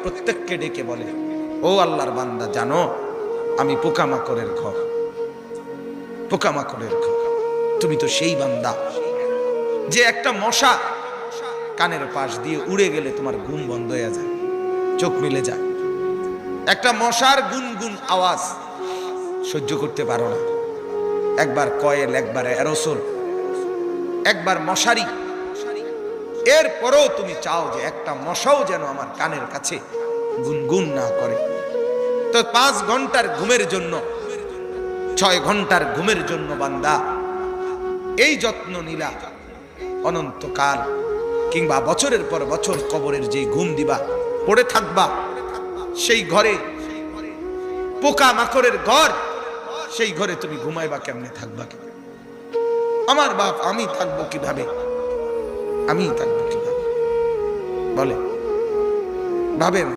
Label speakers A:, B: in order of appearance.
A: প্রত্যেককে ডেকে বলে, ও আল্লাহর বান্দা, জানো আমি পোকামাকড়ের ঘর, পোকামাকড়ের ঘর। তুমি তো সেই বান্দা যে একটা মশা কানের পাশ দিয়ে উড়ে গেলে তোমার ঘুম বন্ধ হয়ে যায়, চোখ মিলে যায়। একটা মশার গুনগুন আওয়াজ সহ্য করতে পারো না। একবার কয়েল, একবার অ্যারোসোল, একবার মশারি, এরপরেও তুমি চাও যে একটা মশাও যেন আমার কানের কাছে গুনগুন না করে। তো 5 ঘন্টার ঘুমের জন্য, 6 ঘন্টার ঘুমের জন্য বান্দা এই যত্ন নিলা, অনন্তকাল কিংবা বছরের পর বছর কবরের যে ঘুম দিবা, পড়ে থাকবা সেই ঘরে, পোকা মাকড়ের ঘর, সেই ঘরে তুমি ঘুমাইবা কেমনে, থাকবা কেমনে? আমার বাপ, আমি থাকবো কিভাবে? আমি থাকবো কিভাবে বলে? ভাবেন।